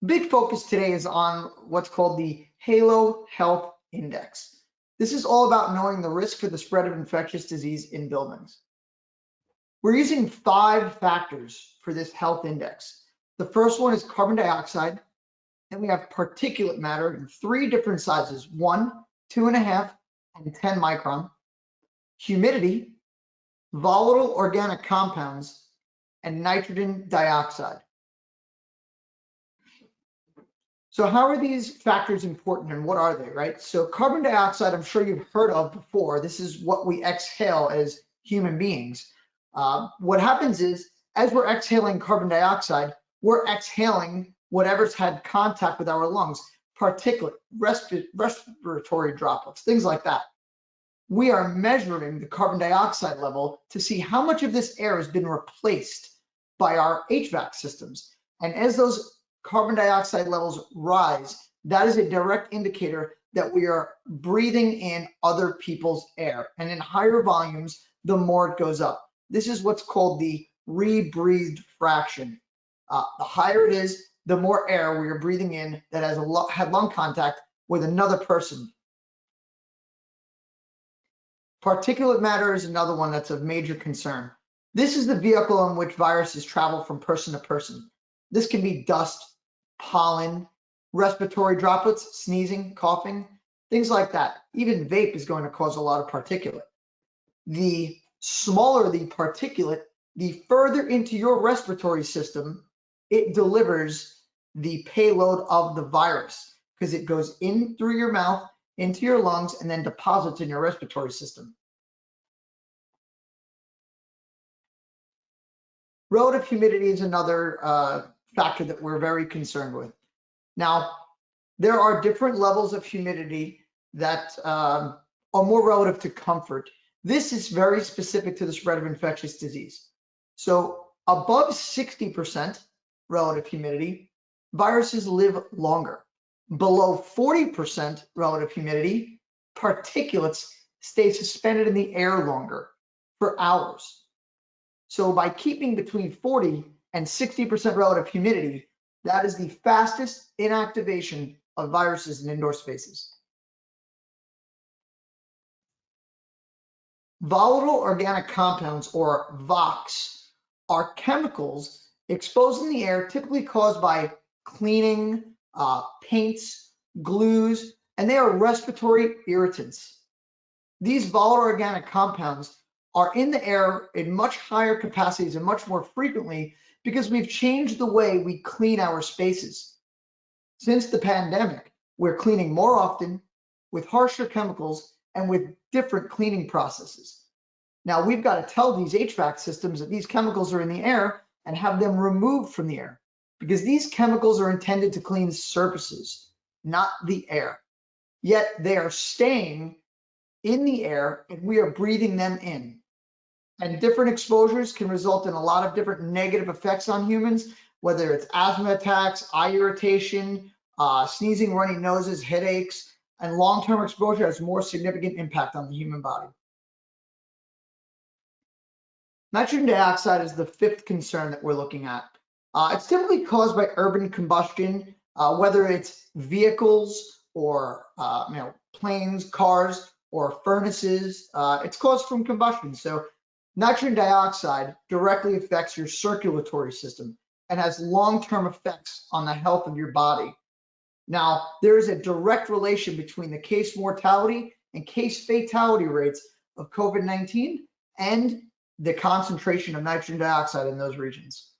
Big focus today is on what's called the Halo Health Index. This is all about knowing the risk for the spread of infectious disease in buildings. We're using 5 factors for this health index. The first one is carbon dioxide, and we have particulate matter in 3 different sizes, 1, 2.5, and 10 micron, humidity, volatile organic compounds, and nitrogen dioxide. So how are these factors important and what are they, right? So carbon dioxide, I'm sure you've heard of before. This is what we exhale as human beings. What happens is, as we're exhaling carbon dioxide, we're exhaling whatever's had contact with our lungs, particulate, respiratory droplets, things like that. We are measuring the carbon dioxide level to see how much of this air has been replaced by our HVAC systems. And as those carbon dioxide levels rise, that is a direct indicator that we are breathing in other people's air. And in higher volumes, the more it goes up. This is what's called the rebreathed fraction. The higher it is, the more air we are breathing in that has had lung contact with another person. Particulate matter is another one that's of major concern. This is the vehicle in which viruses travel from person to person. This can be dust, pollen, respiratory droplets, sneezing, coughing, things like that. Even vape is going to cause a lot of particulate. The smaller the particulate, the further into your respiratory system it delivers the payload of the virus, because it goes in through your mouth, into your lungs, and then deposits in your respiratory system. Relative humidity is another factor that we're very concerned with. Now, there are different levels of humidity that are more relative to comfort. This is very specific to the spread of infectious disease. So above 60% relative humidity, viruses live longer. Below 40% relative humidity, particulates stay suspended in the air longer, for hours. So by keeping between 40 and 60% relative humidity, that is the fastest inactivation of viruses in indoor spaces. Volatile organic compounds, or VOCs, are chemicals exposed in the air typically caused by cleaning, paints, glues, and they are respiratory irritants. These volatile organic compounds are in the air in much higher capacities and much more frequently because we've changed the way we clean our spaces. Since the pandemic, we're cleaning more often with harsher chemicals and with different cleaning processes. Now we've got to tell these HVAC systems that these chemicals are in the air and have them removed from the air, because these chemicals are intended to clean surfaces, not the air. Yet they are staying in the air and we are breathing them in. And different exposures can result in a lot of different negative effects on humans, whether it's asthma attacks, eye irritation, sneezing, runny noses, headaches, and long-term exposure has more significant impact on the human body. Nitrogen dioxide is the 5th concern that we're looking at. It's typically caused by urban combustion, whether it's vehicles or planes, cars, or furnaces. It's caused from combustion. So nitrogen dioxide directly affects your circulatory system and has long-term effects on the health of your body. Now, there is a direct relation between the case mortality and case fatality rates of COVID-19 and the concentration of nitrogen dioxide in those regions.